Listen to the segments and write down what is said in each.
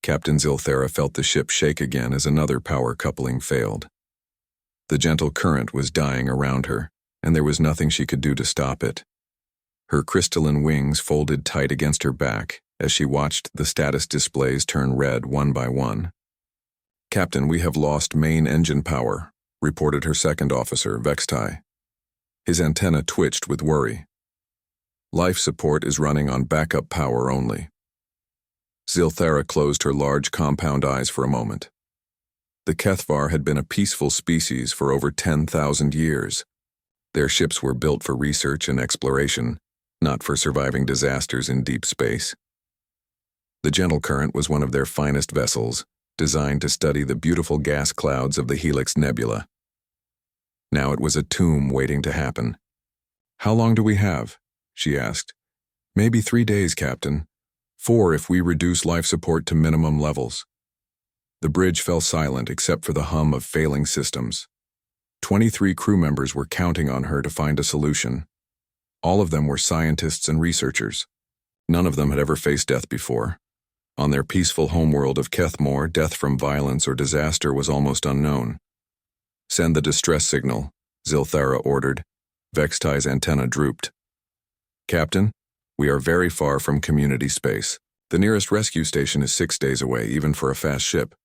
Captain Zilthera felt the ship shake again as another power coupling failed. The gentle current was dying around her, and there was nothing she could do to stop it. Her crystalline wings folded tight against her back as she watched the status displays turn red one by one. "Captain, we have lost main engine power," reported her second officer, Vextai. His antenna twitched with worry. "Life support is running on backup power only." Zilthera closed her large compound eyes for a moment. The Kethvar had been a peaceful species for over 10,000 years. Their ships were built for research and exploration, not for surviving disasters in deep space. The Gentle Current was one of their finest vessels, designed to study the beautiful gas clouds of the Helix Nebula. Now it was a tomb waiting to happen. "How long do we have?" she asked. "Maybe 3 days, Captain. 4 if we reduce life support to minimum levels." The bridge fell silent except for the hum of failing systems. 23 crew members were counting on her to find a solution. All of them were scientists and researchers. None of them had ever faced death before. On their peaceful homeworld of Kethmore, death from violence or disaster was almost unknown. "Send the distress signal," Zilthera ordered. Vextai's antenna drooped. "Captain, we are very far from community space. The nearest rescue station is 6 days away, even for a fast ship.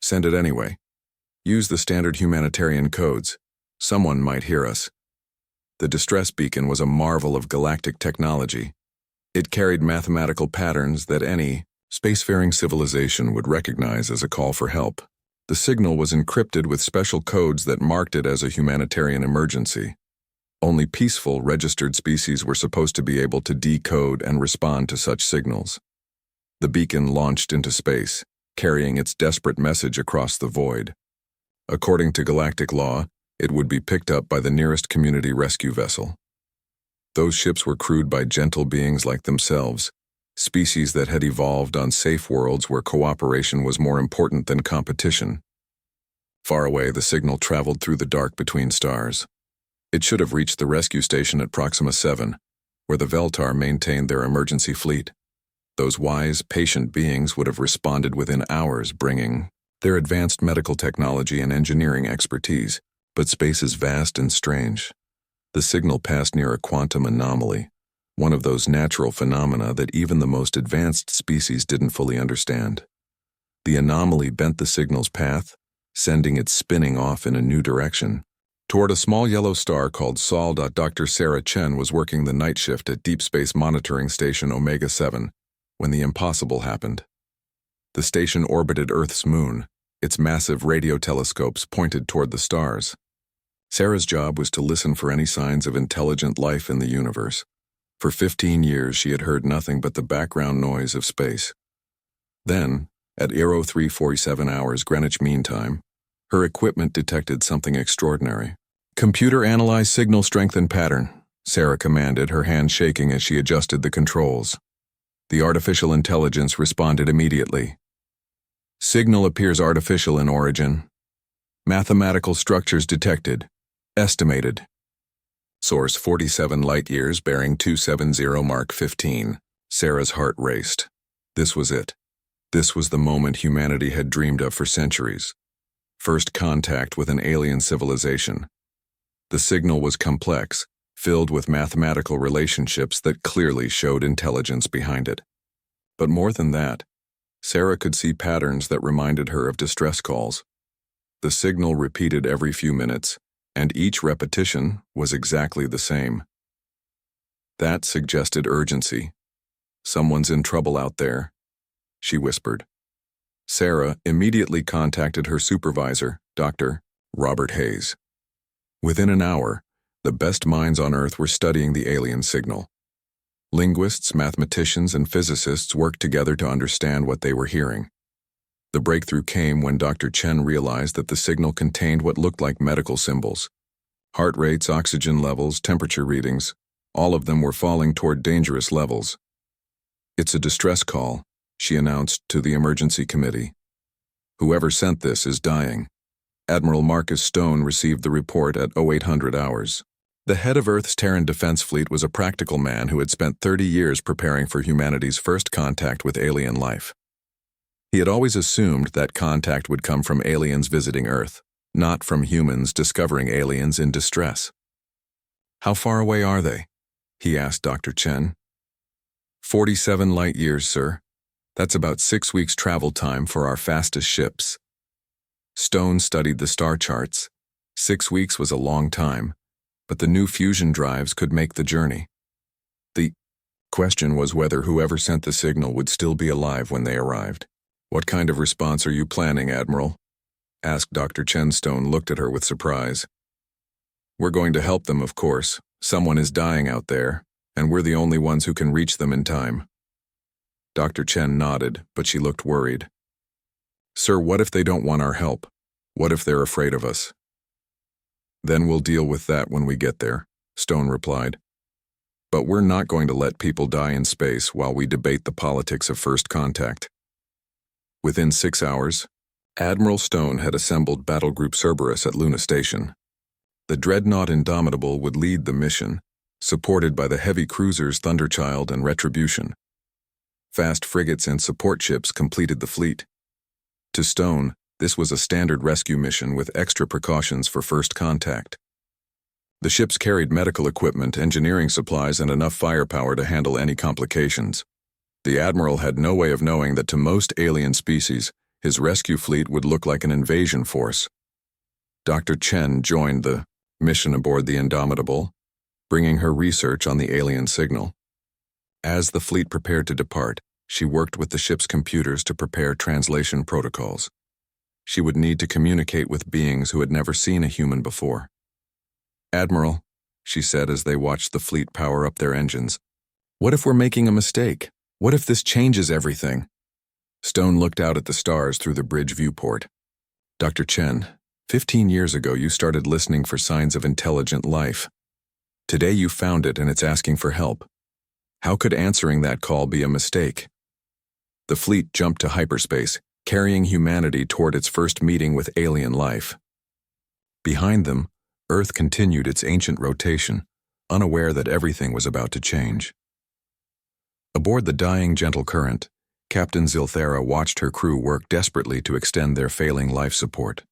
Send it anyway. Use the standard humanitarian codes. Someone might hear us." The distress beacon was a marvel of galactic technology. It carried mathematical patterns that any spacefaring civilization would recognize as a call for help. The signal was encrypted with special codes that marked it as a humanitarian emergency. Only peaceful, registered species were supposed to be able to decode and respond to such signals. The beacon launched into space, carrying its desperate message across the void. According to galactic law, it would be picked up by the nearest community rescue vessel. Those ships were crewed by gentle beings like themselves, species that had evolved on safe worlds where cooperation was more important than competition. Far away, the signal traveled through the dark between stars. It should have reached the rescue station at Proxima 7, where the Veltar maintained their emergency fleet. Those wise, patient beings would have responded within hours, bringing their advanced medical technology and engineering expertise. But space is vast and strange. The signal passed near a quantum anomaly, one of those natural phenomena that even the most advanced species didn't fully understand. The anomaly bent the signal's path, sending it spinning off in a new direction, toward a small yellow star called Sol. Dr. Sarah Chen was working the night shift at Deep Space Monitoring Station Omega 7 when the impossible happened. The station orbited Earth's moon, its massive radio telescopes pointed toward the stars. Sarah's job was to listen for any signs of intelligent life in the universe. For 15 years, she had heard nothing but the background noise of space. Then, at 0347 hours Greenwich Mean Time, her equipment detected something extraordinary. "Computer analyze signal strength and pattern," Sarah commanded, her hand shaking as she adjusted the controls. The artificial intelligence responded immediately. "Signal appears artificial in origin. Mathematical structures detected. Estimated. Source 47 light-years bearing 270 Mark 15. Sarah's heart raced. This was it. This was the moment humanity had dreamed of for centuries. First contact with an alien civilization. The signal was complex, filled with mathematical relationships that clearly showed intelligence behind it. But more than that, Sarah could see patterns that reminded her of distress calls. The signal repeated every few minutes, and each repetition was exactly the same. That suggested urgency. "Someone's in trouble out there," she whispered. Sarah immediately contacted her supervisor, Dr. Robert Hayes. Within an hour, the best minds on Earth were studying the alien signal. Linguists, mathematicians, and physicists worked together to understand what they were hearing. The breakthrough came when Dr. Chen realized that the signal contained what looked like medical symbols. Heart rates, oxygen levels, temperature readings, all of them were falling toward dangerous levels. "It's a distress call," she announced to the emergency committee. "Whoever sent this is dying." Admiral Marcus Stone received the report at 0800 hours. The head of Earth's Terran Defense Fleet was a practical man who had spent 30 years preparing for humanity's first contact with alien life. He had always assumed that contact would come from aliens visiting Earth, not from humans discovering aliens in distress. "How far away are they?" he asked Dr. Chen. 47 light years, sir. That's about 6 weeks travel time for our fastest ships." Stone studied the star charts. 6 weeks was a long time, but the new fusion drives could make the journey. The question was whether whoever sent the signal would still be alive when they arrived. "What kind of response are you planning, Admiral?" asked Dr. Chen. Stone looked at her with surprise. "We're going to help them, of course. Someone is dying out there, and we're the only ones who can reach them in time." Dr. Chen nodded, but she looked worried. "Sir, what if they don't want our help? What if they're afraid of us?" "Then we'll deal with that when we get there," Stone replied. "But we're not going to let people die in space while we debate the politics of first contact." Within 6 hours, Admiral Stone had assembled Battlegroup Cerberus at Luna Station. The dreadnought Indomitable would lead the mission, supported by the heavy cruisers Thunderchild and Retribution. Fast frigates and support ships completed the fleet. To Stone, this was a standard rescue mission with extra precautions for first contact. The ships carried medical equipment, engineering supplies, and enough firepower to handle any complications. The Admiral had no way of knowing that to most alien species, his rescue fleet would look like an invasion force. Dr. Chen joined the mission aboard the Indomitable, bringing her research on the alien signal. As the fleet prepared to depart, she worked with the ship's computers to prepare translation protocols. She would need to communicate with beings who had never seen a human before. "Admiral," she said as they watched the fleet power up their engines, "what if we're making a mistake? What if this changes everything?" Stone looked out at the stars through the bridge viewport. "Dr. Chen, 15 years ago you started listening for signs of intelligent life. Today you found it and it's asking for help. How could answering that call be a mistake?" The fleet jumped to hyperspace, carrying humanity toward its first meeting with alien life. Behind them, Earth continued its ancient rotation, unaware that everything was about to change. Aboard the dying Gentle Current, Captain Zilthara watched her crew work desperately to extend their failing life support.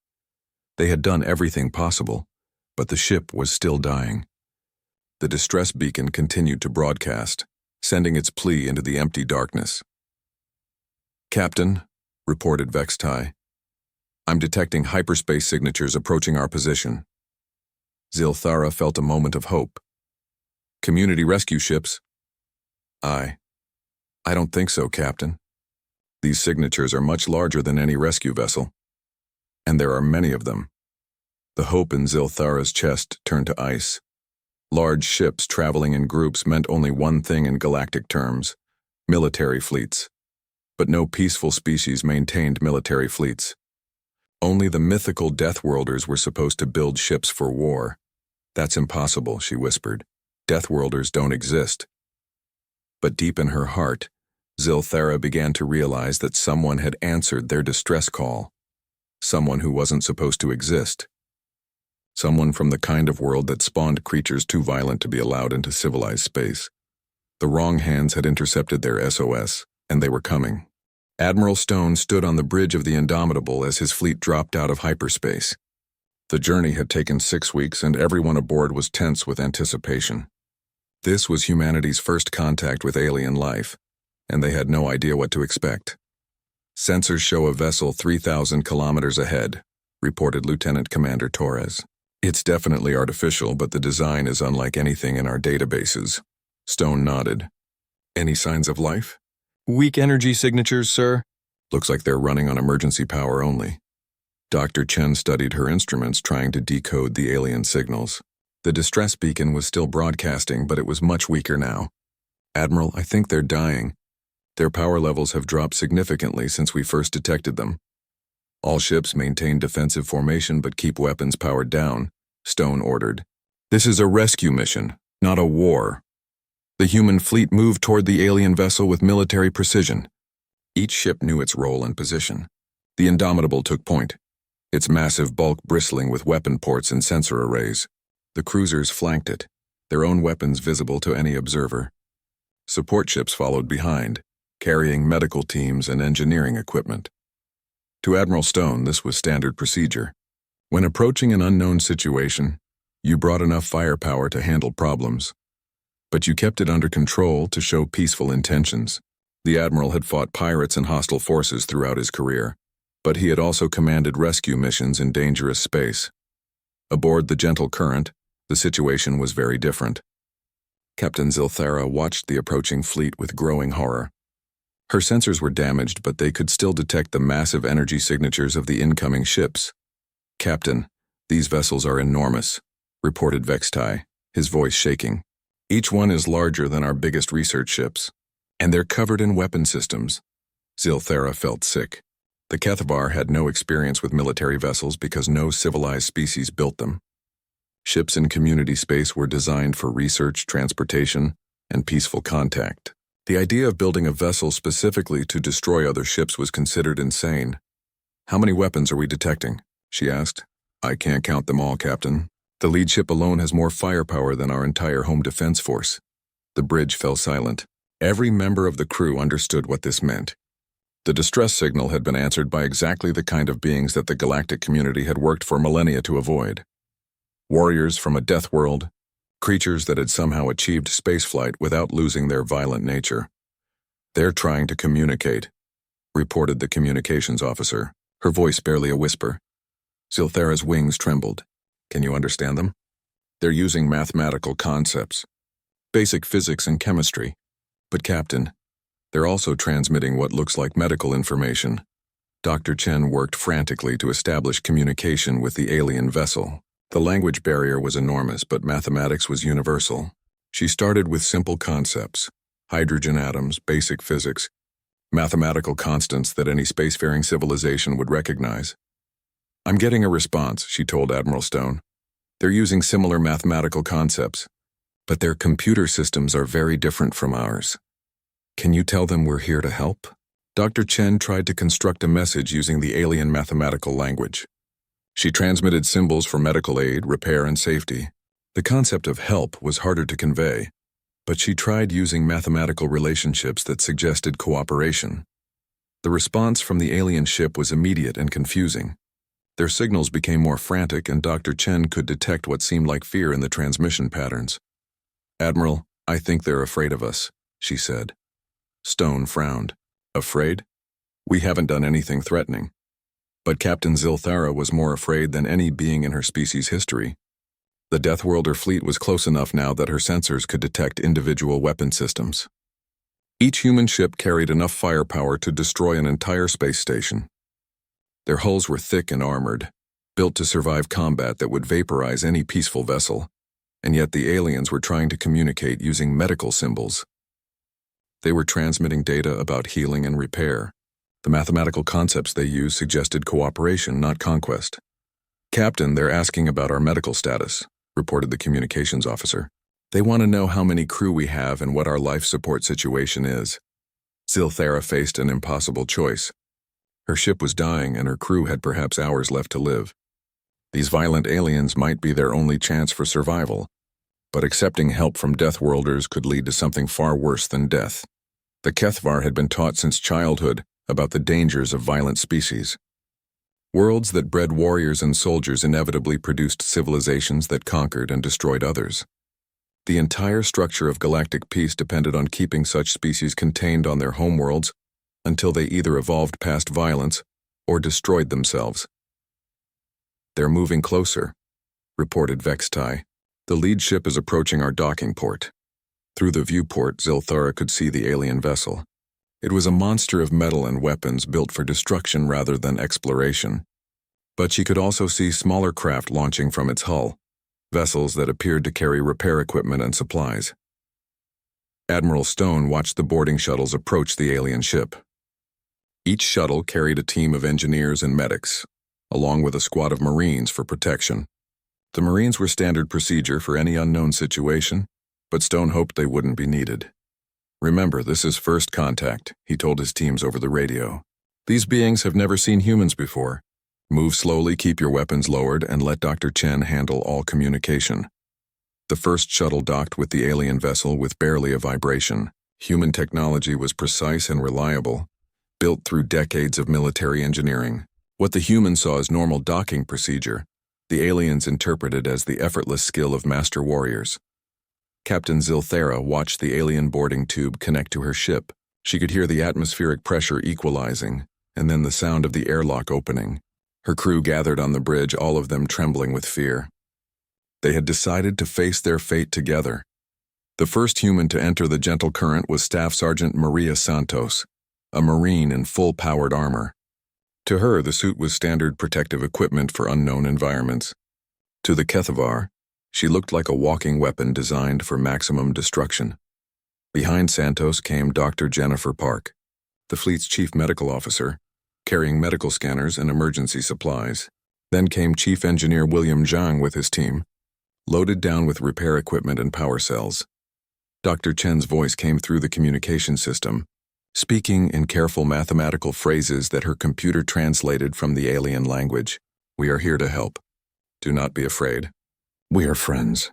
They had done everything possible, but the ship was still dying. The distress beacon continued to broadcast, sending its plea into the empty darkness. "Captain," reported Vextai, "I'm detecting hyperspace signatures approaching our position." Zilthara felt a moment of hope. "Community rescue ships?" I don't think so, Captain. These signatures are much larger than any rescue vessel, and there are many of them." The hope in Zilthara's chest turned to ice. Large ships traveling in groups meant only one thing in galactic terms: military fleets. But no peaceful species maintained military fleets. Only the mythical Deathworlders were supposed to build ships for war. "That's impossible," she whispered. "Deathworlders don't exist." But deep in her heart, Zilthara began to realize that someone had answered their distress call. Someone who wasn't supposed to exist. Someone from the kind of world that spawned creatures too violent to be allowed into civilized space. The wrong hands had intercepted their SOS, and they were coming. Admiral Stone stood on the bridge of the Indomitable as his fleet dropped out of hyperspace. The journey had taken 6 weeks, and everyone aboard was tense with anticipation. This was humanity's first contact with alien life, and they had no idea what to expect. "Sensors show a vessel 3,000 kilometers ahead," reported Lieutenant Commander Torres. "It's definitely artificial, but the design is unlike anything in our databases." Stone nodded. "Any signs of life?" "Weak energy signatures, sir." "Looks like they're running on emergency power only." Dr. Chen studied her instruments, trying to decode the alien signals. The distress beacon was still broadcasting, but it was much weaker now. "Admiral, I think they're dying. Their power levels have dropped significantly since we first detected them. All ships maintain defensive formation but keep weapons powered down," Stone ordered. "This is a rescue mission, not a war." The human fleet moved toward the alien vessel with military precision. Each ship knew its role and position. The Indomitable took point, its massive bulk bristling with weapon ports and sensor arrays. The cruisers flanked it, their own weapons visible to any observer. Support ships followed behind, carrying medical teams and engineering equipment. To Admiral Stone, this was standard procedure. When approaching an unknown situation, you brought enough firepower to handle problems, but you kept it under control to show peaceful intentions. The Admiral had fought pirates and hostile forces throughout his career, but he had also commanded rescue missions in dangerous space. Aboard the Gentle Current, the situation was very different. Captain Zilthara watched the approaching fleet with growing horror. Her sensors were damaged, but they could still detect the massive energy signatures of the incoming ships. "Captain, these vessels are enormous," reported Vextai, his voice shaking. "Each one is larger than our biggest research ships, and they're covered in weapon systems." Zilthara felt sick. The Kethvar had no experience with military vessels because no civilized species built them. Ships in community space were designed for research, transportation, and peaceful contact. The idea of building a vessel specifically to destroy other ships was considered insane. "How many weapons are we detecting?" she asked. "I can't count them all, Captain. The lead ship alone has more firepower than our entire home defense force." The bridge fell silent. Every member of the crew understood what this meant. The distress signal had been answered by exactly the kind of beings that the galactic community had worked for millennia to avoid. Warriors from a death world, creatures that had somehow achieved spaceflight without losing their violent nature. "They're trying to communicate," reported the communications officer, her voice barely a whisper. Zilthara's wings trembled. "Can you understand them?" "They're using mathematical concepts, basic physics and chemistry. But Captain, they're also transmitting what looks like medical information." Dr. Chen worked frantically to establish communication with the alien vessel. The language barrier was enormous, but mathematics was universal. She started with simple concepts: hydrogen atoms, basic physics, mathematical constants that any spacefaring civilization would recognize. "I'm getting a response," she told Admiral Stone. "They're using similar mathematical concepts, but their computer systems are very different from ours. Can you tell them we're here to help?" Dr. Chen tried to construct a message using the alien mathematical language. She transmitted symbols for medical aid, repair, and safety. The concept of help was harder to convey, but she tried using mathematical relationships that suggested cooperation. The response from the alien ship was immediate and confusing. Their signals became more frantic, and Dr. Chen could detect what seemed like fear in the transmission patterns. "Admiral, I think they're afraid of us," she said. Stone frowned. "Afraid? We haven't done anything threatening." But Captain Zilthara was more afraid than any being in her species' history. The Deathworlder fleet was close enough now that her sensors could detect individual weapon systems. Each human ship carried enough firepower to destroy an entire space station. Their hulls were thick and armored, built to survive combat that would vaporize any peaceful vessel, and yet the aliens were trying to communicate using medical symbols. They were transmitting data about healing and repair. The mathematical concepts they used suggested cooperation, not conquest. "Captain, they're asking about our medical status," reported the communications officer. "They want to know how many crew we have and what our life support situation is." Zilthara faced an impossible choice. Her ship was dying, and her crew had perhaps hours left to live. These violent aliens might be their only chance for survival, but accepting help from Deathworlders could lead to something far worse than death. The Kethvar had been taught since childhood about the dangers of violent species. Worlds that bred warriors and soldiers inevitably produced civilizations that conquered and destroyed others. The entire structure of galactic peace depended on keeping such species contained on their homeworlds until they either evolved past violence or destroyed themselves. "They're moving closer," reported Vextai. "The lead ship is approaching our docking port." Through the viewport, Zilthara could see the alien vessel. It was a monster of metal and weapons built for destruction rather than exploration. But she could also see smaller craft launching from its hull, vessels that appeared to carry repair equipment and supplies. Admiral Stone watched the boarding shuttles approach the alien ship. Each shuttle carried a team of engineers and medics, along with a squad of Marines for protection. The Marines were standard procedure for any unknown situation, but Stone hoped they wouldn't be needed. "Remember, this is first contact," he told his teams over the radio. "These beings have never seen humans before. Move slowly, keep your weapons lowered, and let Dr. Chen handle all communication." The first shuttle docked with the alien vessel with barely a vibration. Human technology was precise and reliable, built through decades of military engineering. What the humans saw as normal docking procedure, the aliens interpreted as the effortless skill of master warriors. Captain Zilthara watched the alien boarding tube connect to her ship. She could hear the atmospheric pressure equalizing, and then the sound of the airlock opening. Her crew gathered on the bridge, all of them trembling with fear. They had decided to face their fate together. The first human to enter the gentle current was Staff Sergeant Maria Santos, a Marine in full-powered armor. To her, the suit was standard protective equipment for unknown environments. To the Kethavar, she looked like a walking weapon designed for maximum destruction. Behind Santos came Dr. Jennifer Park, the fleet's chief medical officer, carrying medical scanners and emergency supplies. Then came Chief Engineer William Zhang with his team, loaded down with repair equipment and power cells. Dr. Chen's voice came through the communication system, speaking in careful mathematical phrases that her computer translated from the alien language. "We are here to help. Do not be afraid. We are friends."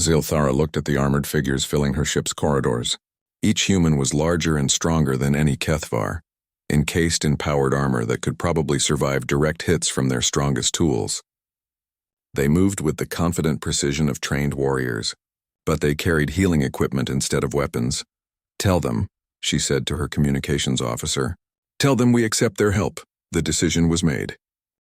Zilthara looked at the armored figures filling her ship's corridors. Each human was larger and stronger than any Kethvar, encased in powered armor that could probably survive direct hits from their strongest tools. They moved with the confident precision of trained warriors, but they carried healing equipment instead of weapons. "Tell them," she said to her communications officer. "Tell them we accept their help." The decision was made.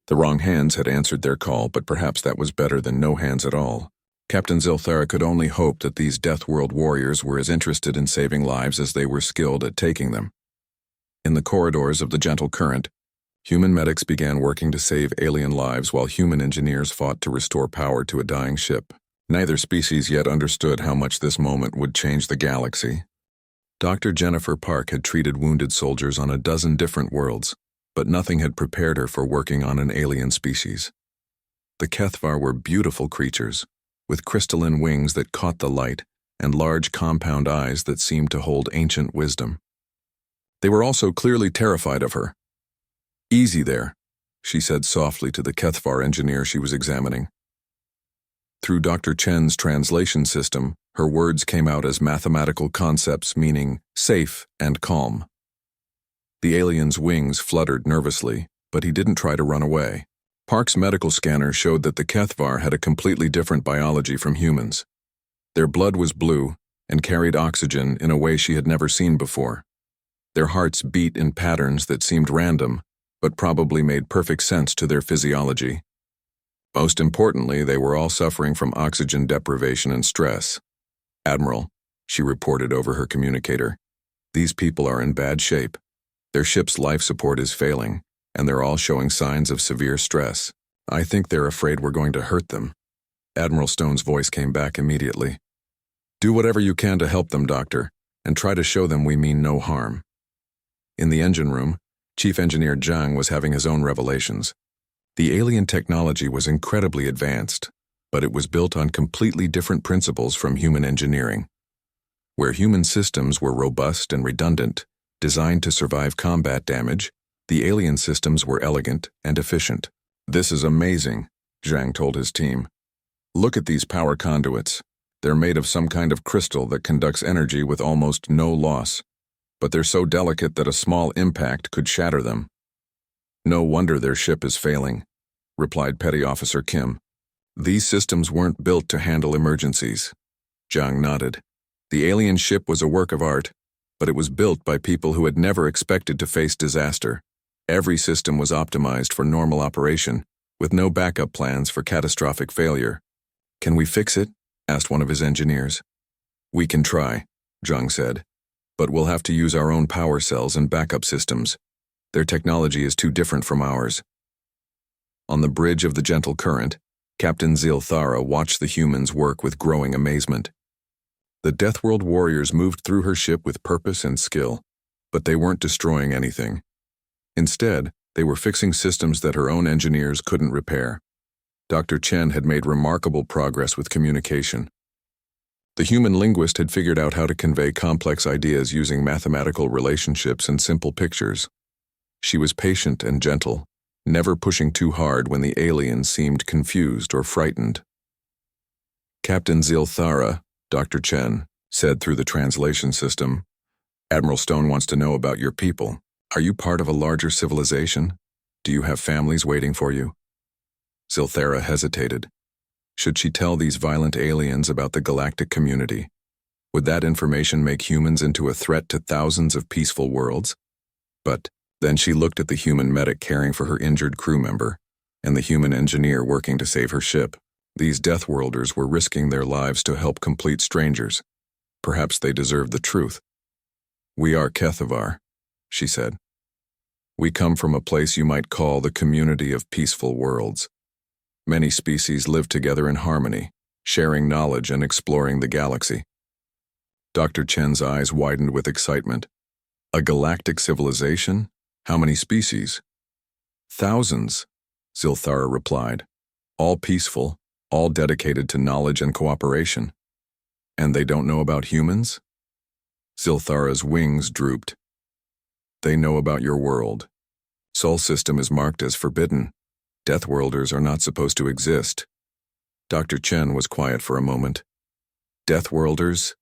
The wrong hands had answered their call, but perhaps that was better than no hands at all. Captain Zilthara could only hope that these Deathworld warriors were as interested in saving lives as they were skilled at taking them. In the corridors of the gentle current, human medics began working to save alien lives while human engineers fought to restore power to a dying ship. Neither species yet understood how much this moment would change the galaxy. Dr. Jennifer Park had treated wounded soldiers on a dozen different worlds, but nothing had prepared her for working on an alien species. The Kethvar were beautiful creatures, with crystalline wings that caught the light and large compound eyes that seemed to hold ancient wisdom. They were also clearly terrified of her. "Easy there," she said softly to the Kethvar engineer she was examining. Through Dr. Chen's translation system, her words came out as mathematical concepts meaning safe and calm. The alien's wings fluttered nervously, but he didn't try to run away. Park's medical scanner showed that the Kethvar had a completely different biology from humans. Their blood was blue and carried oxygen in a way she had never seen before. Their hearts beat in patterns that seemed random, but probably made perfect sense to their physiology. Most importantly, they were all suffering from oxygen deprivation and stress. "Admiral," she reported over her communicator, "these people are in bad shape. Their ship's life support is failing, and they're all showing signs of severe stress. I think they're afraid we're going to hurt them." Admiral Stone's voice came back immediately. "Do whatever you can to help them, Doctor, and try to show them we mean no harm." In the engine room, Chief Engineer Zhang was having his own revelations. The alien technology was incredibly advanced, but it was built on completely different principles from human engineering. Where human systems were robust and redundant, designed to survive combat damage, the alien systems were elegant and efficient. "This is amazing," Zhang told his team. "Look at these power conduits. They're made of some kind of crystal that conducts energy with almost no loss, but they're so delicate that a small impact could shatter them." "No wonder their ship is failing," replied Petty Officer Kim. "These systems weren't built to handle emergencies." Zhang nodded. The alien ship was a work of art, but it was built by people who had never expected to face disaster. Every system was optimized for normal operation, with no backup plans for catastrophic failure. "Can we fix it?" asked one of his engineers. "We can try," Zhang said, "but we'll have to use our own power cells and backup systems. Their technology is too different from ours." On the bridge of the gentle current, Captain Zilthara watched the humans work with growing amazement. The Deathworld warriors moved through her ship with purpose and skill, but they weren't destroying anything. Instead, they were fixing systems that her own engineers couldn't repair. Dr. Chen had made remarkable progress with communication. The human linguist had figured out how to convey complex ideas using mathematical relationships and simple pictures. She was patient and gentle, never pushing too hard when the aliens seemed confused or frightened. "Captain Zilthara," Dr. Chen said through the translation system, Admiral Stone wants to know about your people. Are you part of a larger civilization? Do you have families waiting for you? Zilthara hesitated. Should she tell these violent aliens about the galactic community? Would that information make humans into a threat to thousands of peaceful worlds? But then she looked at the human medic caring for her injured crew member, and the human engineer working to save her ship. These Deathworlders were risking their lives to help complete strangers. Perhaps they deserved the truth. We are HFY, she said. We come from a place you might call the community of peaceful worlds. Many species live together in harmony, sharing knowledge and exploring the galaxy. Dr. Chen's eyes widened with excitement. A galactic civilization? How many species? Thousands, Zilthara replied. All peaceful, all dedicated to knowledge and cooperation. And they don't know about humans? Zilthara's wings drooped. They know about your world. Sol system is marked as forbidden. Deathworlders are not supposed to exist. Dr. Chen was quiet for a moment. Deathworlders?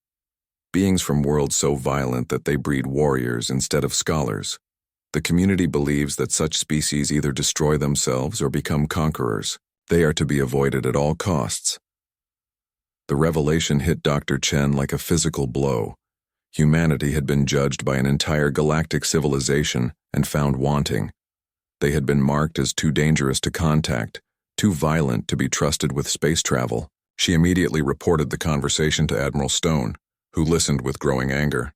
Beings from worlds so violent that they breed warriors instead of scholars. The community believes that such species either destroy themselves or become conquerors. They are to be avoided at all costs. The revelation hit Dr. Chen like a physical blow. Humanity had been judged by an entire galactic civilization and found wanting. They had been marked as too dangerous to contact, too violent to be trusted with space travel. She immediately reported the conversation to Admiral Stone, who listened with growing anger.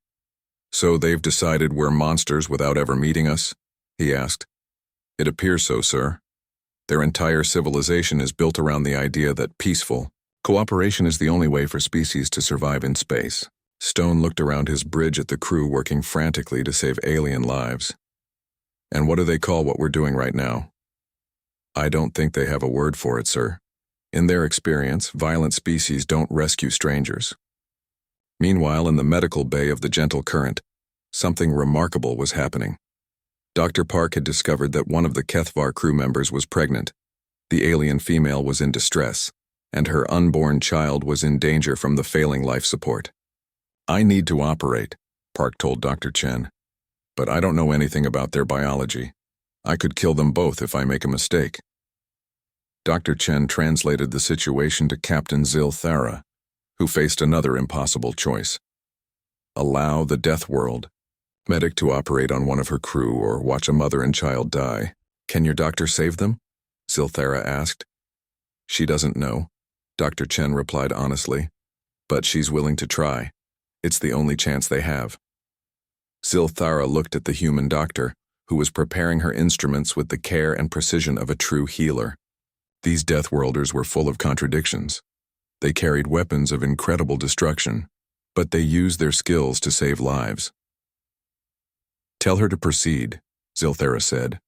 So they've decided we're monsters without ever meeting us? He asked. It appears so, sir. Their entire civilization is built around the idea that peaceful cooperation is the only way for species to survive in space. Stone looked around his bridge at the crew working frantically to save alien lives. And what do they call what we're doing right now? I don't think they have a word for it, sir. In their experience, violent species don't rescue strangers. Meanwhile, in the medical bay of the Gentle Current, something remarkable was happening. Dr. Park had discovered that one of the HFY crew members was pregnant. The alien female was in distress, and her unborn child was in danger from the failing life support. I need to operate, Park told Dr. Chen. But I don't know anything about their biology. I could kill them both if I make a mistake. Dr. Chen translated the situation to Captain Zilthara, who faced another impossible choice. Allow the death world medic to operate on one of her crew or watch a mother and child die. Can your doctor save them? Zilthara asked. She doesn't know, Dr. Chen replied honestly, but she's willing to try. It's the only chance they have. Zilthara looked at the human doctor, who was preparing her instruments with the care and precision of a true healer. These Deathworlders were full of contradictions. They carried weapons of incredible destruction, but they used their skills to save lives. Tell her to proceed, Zilthara said.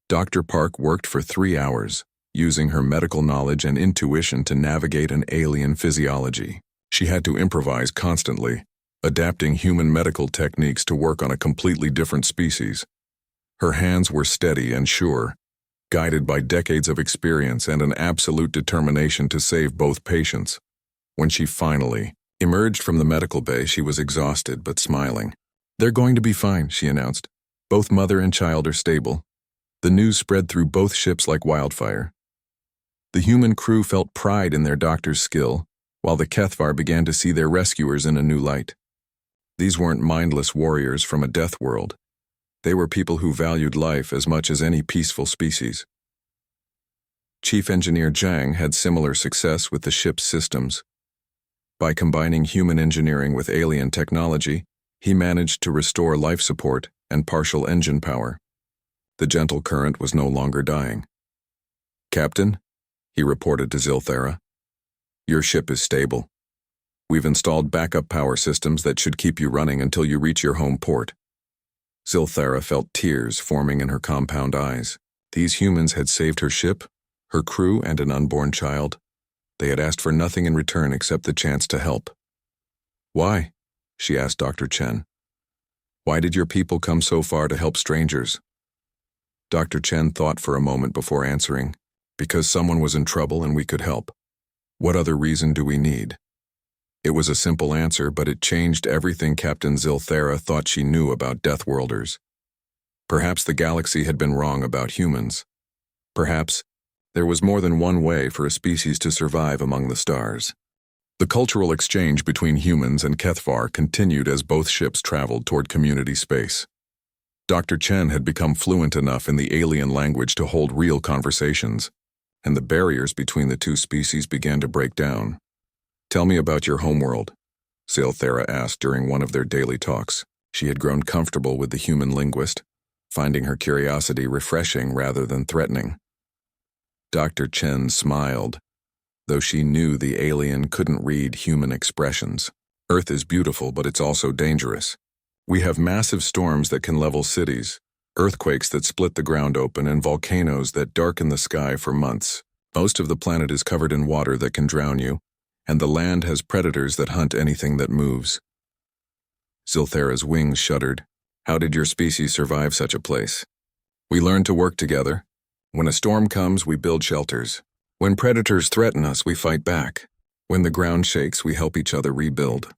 Dr. Park worked for 3 hours, using her medical knowledge and intuition to navigate an alien physiology. She had to improvise constantly, adapting human medical techniques to work on a completely different species. Her hands were steady and sure, guided by decades of experience and an absolute determination to save both patients. When she finally emerged from the medical bay, she was exhausted but smiling. They're going to be fine, she announced. Both mother and child are stable. The news spread through both ships like wildfire. The human crew felt pride in their doctor's skill, while the HFY began to see their rescuers in a new light. These weren't mindless warriors from a death world. They were people who valued life as much as any peaceful species. Chief Engineer Zhang had similar success with the ship's systems. By combining human engineering with alien technology, he managed to restore life support and partial engine power. The Gentle Current was no longer dying. Captain, he reported to Zilthara, your ship is stable. We've installed backup power systems that should keep you running until you reach your home port. Zilthara felt tears forming in her compound eyes. These humans had saved her ship, her crew, and an unborn child. They had asked for nothing in return except the chance to help. Why? She asked Dr. Chen. Why did your people come so far to help strangers? Dr. Chen thought for a moment before answering. Because someone was in trouble and we could help. What other reason do we need? It was a simple answer, but it changed everything Captain Zilthera thought she knew about Deathworlders. Perhaps the galaxy had been wrong about humans. Perhaps there was more than one way for a species to survive among the stars. The cultural exchange between humans and Kethvar continued as both ships traveled toward community space. Dr. Chen had become fluent enough in the alien language to hold real conversations, and the barriers between the two species began to break down. "Tell me about your homeworld," Zilthera asked during one of their daily talks. She had grown comfortable with the human linguist, finding her curiosity refreshing rather than threatening. Dr. Chen smiled, though she knew the alien couldn't read human expressions. "Earth is beautiful, but it's also dangerous. We have massive storms that can level cities, earthquakes that split the ground open, and volcanoes that darken the sky for months. Most of the planet is covered in water that can drown you, and the land has predators that hunt anything that moves." Zilthera's wings shuddered. "How did your species survive such a place?" "We learned to work together. When a storm comes, we build shelters. When predators threaten us, we fight back. When the ground shakes, we help each other rebuild.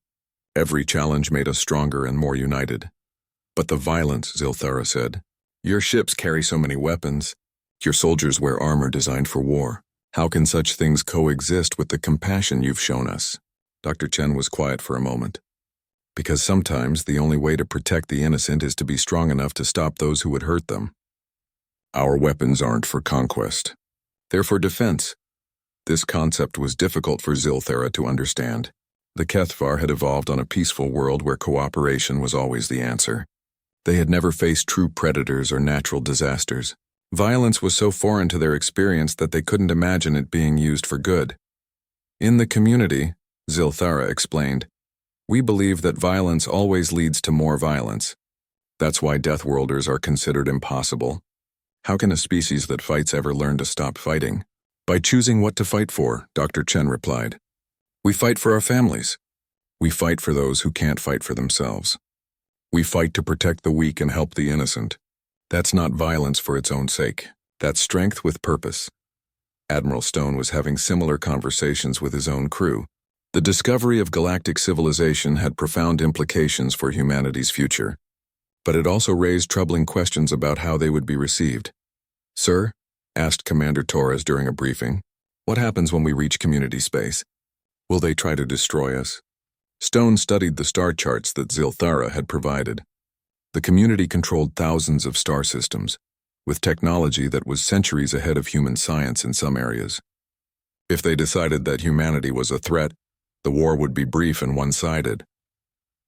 Every challenge made us stronger and more united." "But the violence," Zilthera said. "Your ships carry so many weapons. Your soldiers wear armor designed for war. How can such things coexist with the compassion you've shown us?" Dr. Chen was quiet for a moment. "Because sometimes the only way to protect the innocent is to be strong enough to stop those who would hurt them. Our weapons aren't for conquest. They're for defense." This concept was difficult for Zilthera to understand. The Kethvar had evolved on a peaceful world where cooperation was always the answer. They had never faced true predators or natural disasters. Violence was so foreign to their experience that they couldn't imagine it being used for good. "In the community," Zilthera explained, "we believe that violence always leads to more violence. That's why Deathworlders are considered impossible. How can a species that fights ever learn to stop fighting?" "By choosing what to fight for," Dr. Chen replied. "We fight for our families. We fight for those who can't fight for themselves. We fight to protect the weak and help the innocent. That's not violence for its own sake. That's strength with purpose." Admiral Stone was having similar conversations with his own crew. The discovery of galactic civilization had profound implications for humanity's future, but it also raised troubling questions about how they would be received. "Sir," asked Commander Torres during a briefing, "what happens when we reach community space? Will they try to destroy us?" Stone studied the star charts that Zilthera had provided. The community controlled thousands of star systems, with technology that was centuries ahead of human science in some areas. If they decided that humanity was a threat, the war would be brief and one-sided.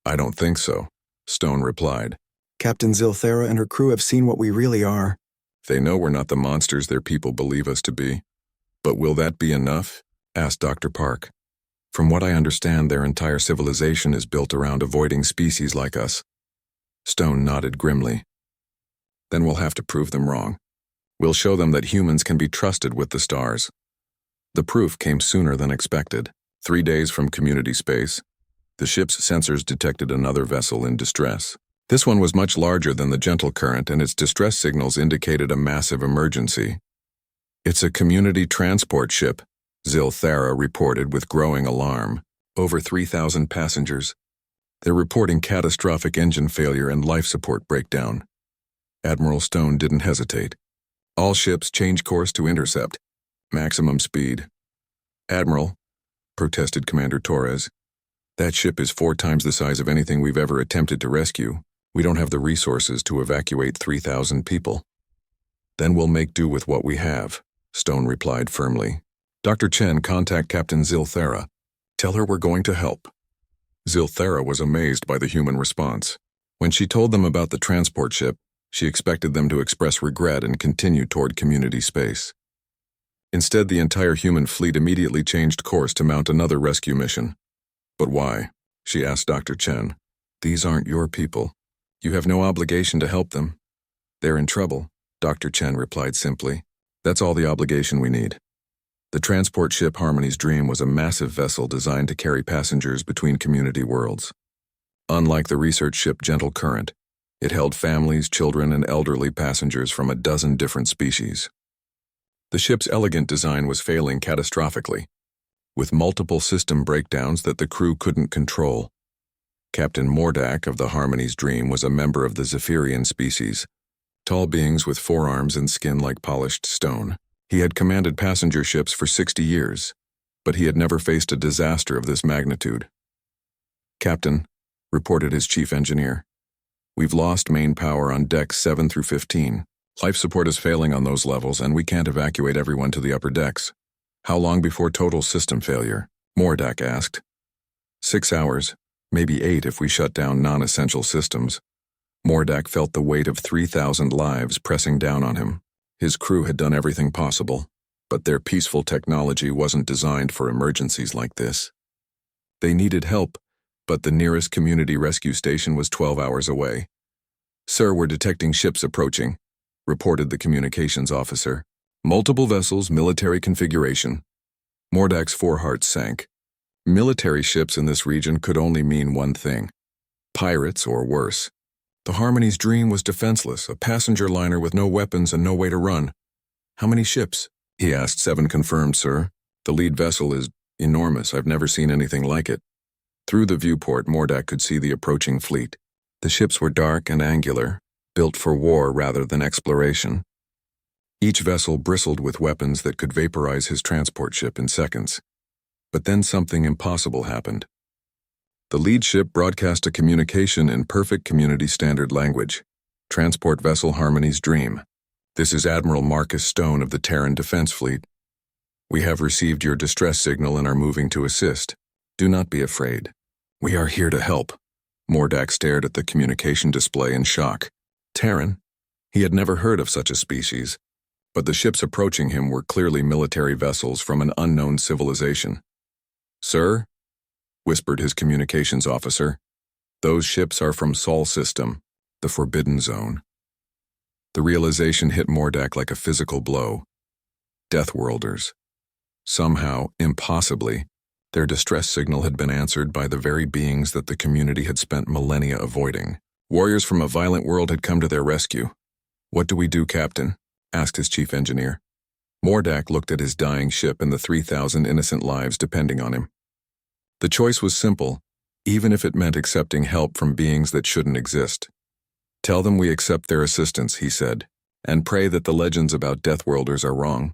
"I don't think so," Stone replied. "Captain Zilthera and her crew have seen what we really are." "They know we're not the monsters their people believe us to be. But will that be enough?" asked Dr. Park. "From what I understand, their entire civilization is built around avoiding species like us." Stone nodded grimly. "Then we'll have to prove them wrong. We'll show them that humans can be trusted with the stars." The proof came sooner than expected. 3 days from community space, the ship's sensors detected another vessel in distress. This one was much larger than the gentle current, and its distress signals indicated a massive emergency. "It's a community transport ship," Zilthera reported with growing alarm. "Over 3,000 passengers. They're reporting catastrophic engine failure and life support breakdown." Admiral Stone didn't hesitate. "All ships change course to intercept. Maximum speed." "Admiral," protested Commander Torres, "that ship is 4 times the size of anything we've ever attempted to rescue. We don't have the resources to evacuate 3,000 people." "Then we'll make do with what we have," Stone replied firmly. "Dr. Chen, contact Captain Zilthera. Tell her we're going to help." Zilthera was amazed by the human response. When she told them about the transport ship, she expected them to express regret and continue toward community space. Instead, the entire human fleet immediately changed course to mount another rescue mission. "But why?" she asked Dr. Chen. "These aren't your people. You have no obligation to help them." "They're in trouble," Dr. Chen replied simply. "That's all the obligation we need." The transport ship Harmony's Dream was a massive vessel designed to carry passengers between community worlds. Unlike the research ship Gentle Current, it held families, children, and elderly passengers from a dozen different species. The ship's elegant design was failing catastrophically. with multiple system breakdowns that the crew couldn't control. Captain Mordak of the Harmony's Dream was a member of the Zephyrian species, tall beings with forearms and skin like polished stone. He had commanded passenger ships for 60 years, but he had never faced a disaster of this magnitude. "Captain," reported his chief engineer, "we've lost main power on decks 7 through 15. Life support is failing on those levels, and we can't evacuate everyone to the upper decks." "How long before total system failure?" Mordak asked. 6 hours, maybe 8 if we shut down non-essential systems. Mordak felt the weight of 3,000 lives pressing down on him. His crew had done everything possible, but their peaceful technology wasn't designed for emergencies like this. They needed help, but the nearest community rescue station was 12 hours away. "Sir, we're detecting ships approaching," reported the communications officer. "Multiple vessels, military configuration." Mordak's foreheart sank. Military ships in this region could only mean one thing: pirates or worse. The Harmony's Dream was defenseless, a passenger liner with no weapons and no way to run. "How many ships?" he asked. 7 confirmed, sir. The lead vessel is enormous. I've never seen anything like it." Through the viewport, Mordak could see the approaching fleet. The ships were dark and angular, built for war rather than exploration. Each vessel bristled with weapons that could vaporize his transport ship in seconds. But then something impossible happened. The lead ship broadcast a communication in perfect community standard language. "Transport vessel Harmony's Dream. This is Admiral Marcus Stone of the Terran Defense Fleet. We have received your distress signal and are moving to assist. Do not be afraid. We are here to help." Mordak stared at the communication display in shock. Terran? He had never heard of such a species, but the ships approaching him were clearly military vessels from an unknown civilization. "Sir?" whispered his communications officer. "Those ships are from Sol System, the Forbidden Zone." The realization hit Mordak like a physical blow. Deathworlders. Somehow, impossibly, their distress signal had been answered by the very beings that the community had spent millennia avoiding. Warriors from a violent world had come to their rescue. "What do we do, Captain?" asked his chief engineer. Mordak looked at his dying ship and the 3,000 innocent lives depending on him. The choice was simple, even if it meant accepting help from beings that shouldn't exist. "Tell them we accept their assistance," he said, "and pray that the legends about Deathworlders are wrong."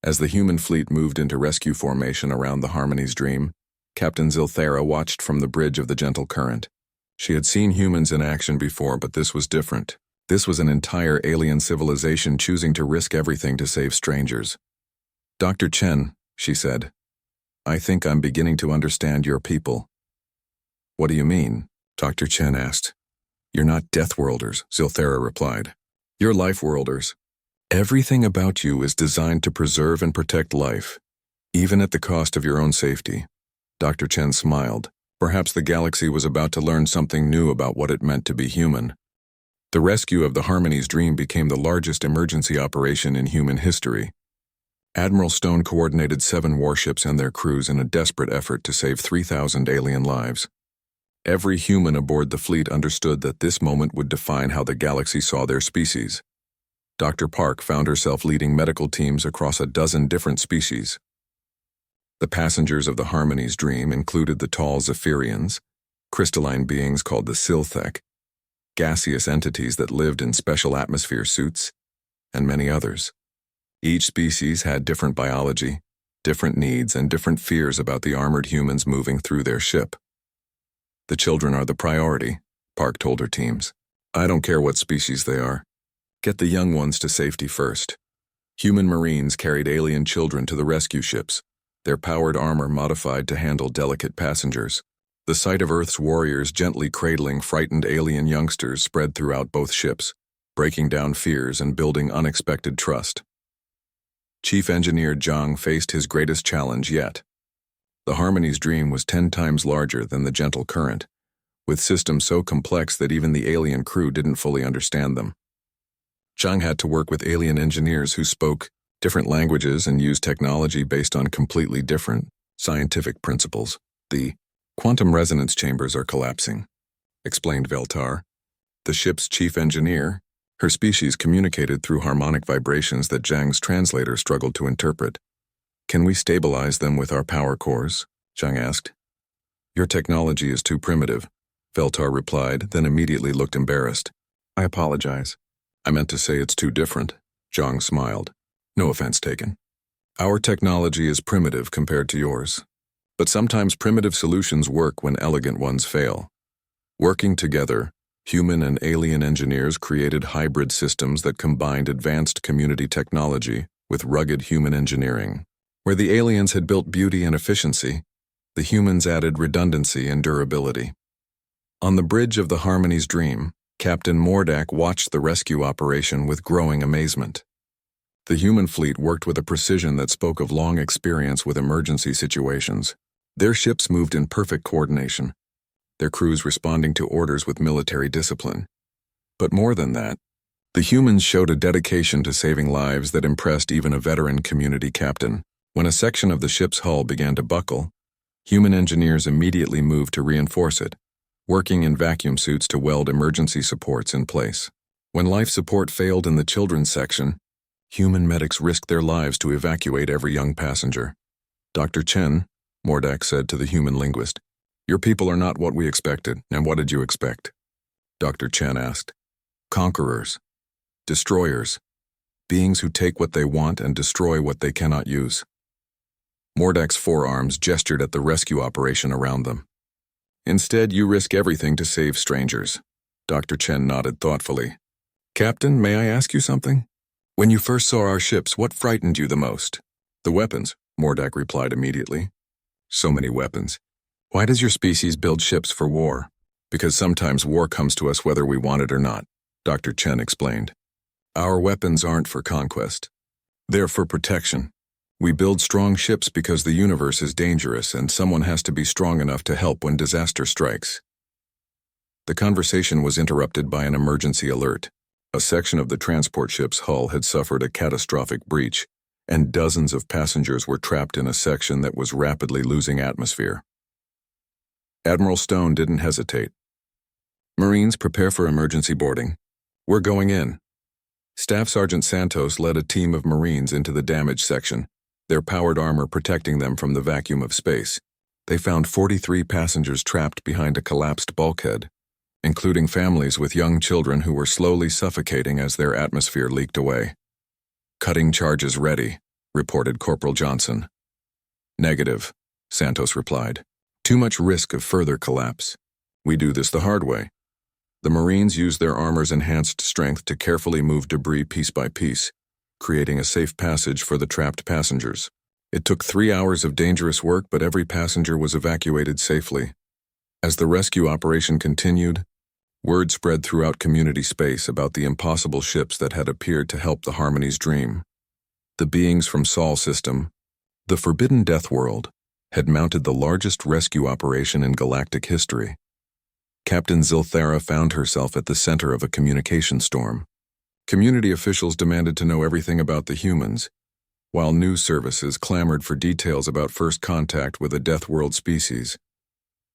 As the human fleet moved into rescue formation around the Harmony's Dream, Captain Zilthera watched from the bridge of the gentle current. She had seen humans in action before, but this was different. This was an entire alien civilization choosing to risk everything to save strangers. "Dr. Chen," she said, "I think I'm beginning to understand your people." "What do you mean?" Dr. Chen asked. "You're not Deathworlders," Zilthera replied. "You're Life-Worlders. Everything about you is designed to preserve and protect life, even at the cost of your own safety." Dr. Chen smiled. Perhaps the galaxy was about to learn something new about what it meant to be human. The rescue of the Harmony's Dream became the largest emergency operation in human history. Admiral Stone coordinated 7 warships and their crews in a desperate effort to save 3,000 alien lives. Every human aboard the fleet understood that this moment would define how the galaxy saw their species. Dr. Park found herself leading medical teams across a dozen different species. The passengers of the Harmony's Dream included the tall Zephyrians, crystalline beings called the Silthek, gaseous entities that lived in special atmosphere suits, and many others. Each species had different biology, different needs, and different fears about the armored humans moving through their ship. "The children are the priority," Park told her teams. "I don't care what species they are. Get the young ones to safety first." Human Marines carried alien children to the rescue ships, their powered armor modified to handle delicate passengers. The sight of Earth's warriors gently cradling frightened alien youngsters spread throughout both ships, breaking down fears and building unexpected trust. Chief Engineer Zhang faced his greatest challenge yet. The Harmony's Dream was 10 times larger than the gentle current, with systems so complex that even the alien crew didn't fully understand them. Zhang had to work with alien engineers who spoke different languages and used technology based on completely different scientific principles. "The quantum resonance chambers are collapsing," explained Veltar, the ship's chief engineer. Her species communicated through harmonic vibrations that Zhang's translator struggled to interpret. Can we stabilize them with our power cores? Zhang asked. Your technology is too primitive, Veltar replied, then immediately looked embarrassed. I apologize. I meant to say it's too different. Zhang smiled. No offense taken. Our technology is primitive compared to yours. But sometimes primitive solutions work when elegant ones fail. Working together, human and alien engineers created hybrid systems that combined advanced community technology with rugged human engineering. Where the aliens had built beauty and efficiency, the humans added redundancy and durability. On the bridge of the Harmony's Dream, Captain Mordak watched the rescue operation with growing amazement. The human fleet worked with a precision that spoke of long experience with emergency situations. Their ships moved in perfect coordination, their crews responding to orders with military discipline. But more than that, the humans showed a dedication to saving lives that impressed even a veteran community captain. When a section of the ship's hull began to buckle, human engineers immediately moved to reinforce it, working in vacuum suits to weld emergency supports in place. When life support failed in the children's section, human medics risked their lives to evacuate every young passenger. Dr. Chen, Mordak said to the human linguist, your people are not what we expected, and what did you expect? Dr. Chen asked. Conquerors. Destroyers. Beings who take what they want and destroy what they cannot use. Mordak's forearms gestured at the rescue operation around them. Instead, you risk everything to save strangers. Dr. Chen nodded thoughtfully. Captain, may I ask you something? When you first saw our ships, what frightened you the most? The weapons, Mordak replied immediately. So many weapons. Why does your species build ships for war? Because sometimes war comes to us whether we want it or not, Dr. Chen explained. Our weapons aren't for conquest. They're for protection. We build strong ships because the universe is dangerous and someone has to be strong enough to help when disaster strikes. The conversation was interrupted by an emergency alert. A section of the transport ship's hull had suffered a catastrophic breach, and dozens of passengers were trapped in a section that was rapidly losing atmosphere. Admiral Stone didn't hesitate. Marines, prepare for emergency boarding. We're going in. Staff Sergeant Santos led a team of Marines into the damaged section, their powered armor protecting them from the vacuum of space. They found 43 passengers trapped behind a collapsed bulkhead, including families with young children who were slowly suffocating as their atmosphere leaked away. Cutting charges ready, reported Corporal Johnson. Negative, Santos replied. Too much risk of further collapse. We do this the hard way. The Marines used their armor's enhanced strength to carefully move debris piece by piece, creating a safe passage for the trapped passengers. It took 3 hours of dangerous work, but every passenger was evacuated safely. As the rescue operation continued, word spread throughout community space about the impossible ships that had appeared to help the Harmony's Dream. The beings from Sol System, the Forbidden Deathworld, had mounted the largest rescue operation in galactic history. Captain Zilthara found herself at the center of a communication storm. Community officials demanded to know everything about the humans, while news services clamored for details about first contact with a Deathworld species.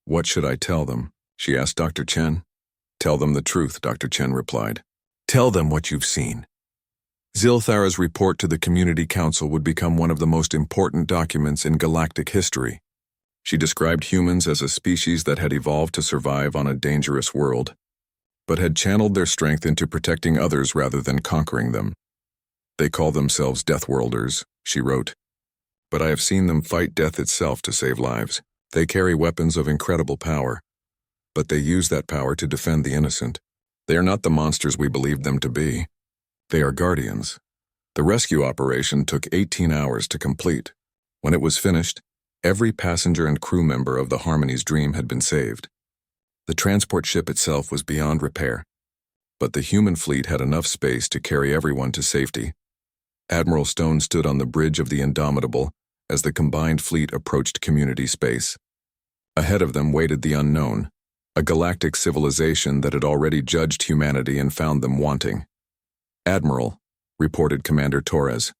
What should I tell them? She asked Dr. Chen. Tell them the truth, Dr. Chen replied. Tell them what you've seen. Zilthara's report to the Community Council would become one of the most important documents in galactic history. She described humans as a species that had evolved to survive on a dangerous world, but had channeled their strength into protecting others rather than conquering them. They call themselves Deathworlders, she wrote, but I have seen them fight death itself to save lives. They carry weapons of incredible power, but they use that power to defend the innocent. They are not the monsters we believed them to be. They are guardians. The rescue operation took 18 hours to complete. When it was finished, every passenger and crew member of the Harmony's Dream had been saved. The transport ship itself was beyond repair, but the human fleet had enough space to carry everyone to safety. Admiral Stone stood on the bridge of the Indomitable as the combined fleet approached community space. Ahead of them waited the unknown, a galactic civilization that had already judged humanity and found them wanting. Admiral, reported Commander Torres,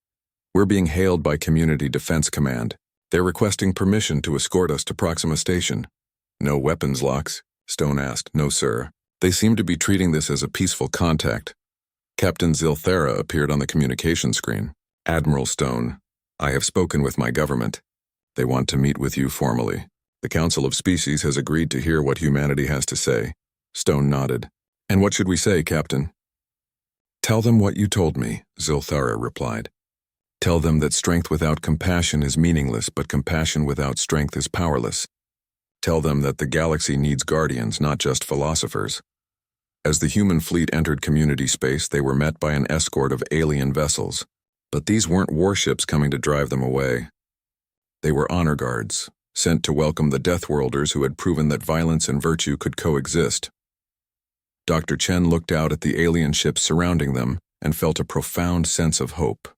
we're being hailed by Community Defense Command. They're requesting permission to escort us to Proxima Station. No weapons locks? Stone asked. No, sir. They seem to be treating this as a peaceful contact. Captain Zilthara appeared on the communication screen. Admiral Stone, I have spoken with my government. They want to meet with you formally. The Council of Species has agreed to hear what humanity has to say. Stone nodded. And what should we say, Captain? Tell them what you told me, Zilthara replied. Tell them that strength without compassion is meaningless, but compassion without strength is powerless. Tell them that the galaxy needs guardians, not just philosophers. As the human fleet entered community space, they were met by an escort of alien vessels. But these weren't warships coming to drive them away. They were honor guards, sent to welcome the Deathworlders who had proven that violence and virtue could coexist. Dr. Chen looked out at the alien ships surrounding them and felt a profound sense of hope.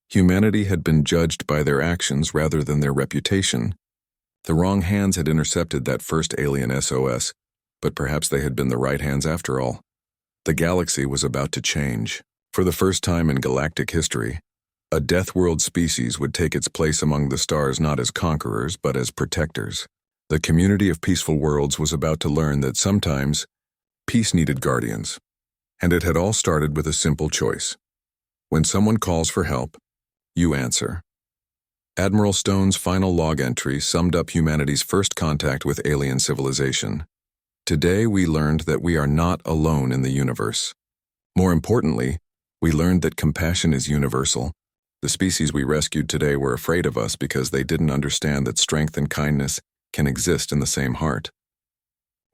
Humanity had been judged by their actions rather than their reputation. The wrong hands had intercepted that first alien SOS, but perhaps they had been the right hands after all. The galaxy was about to change. For the first time in galactic history, a Deathworld species would take its place among the stars not as conquerors but as protectors. The community of peaceful worlds was about to learn that sometimes peace needed guardians, and it had all started with a simple choice. When someone calls for help, you answer. Admiral Stone's final log entry summed up humanity's first contact with alien civilization. Today we learned that we are not alone in the universe. More importantly, we learned that compassion is universal. The species we rescued today were afraid of us because they didn't understand that strength and kindness can exist in the same heart.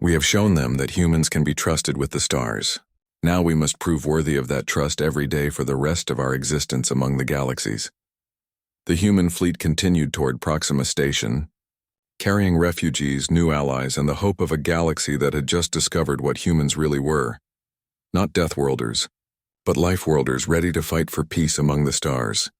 We have shown them that humans can be trusted with the stars. Now we must prove worthy of that trust every day for the rest of our existence among the galaxies. The human fleet continued toward Proxima Station, carrying refugees, new allies, and the hope of a galaxy that had just discovered what humans really were. Not Deathworlders, but Lifeworlders ready to fight for peace among the stars.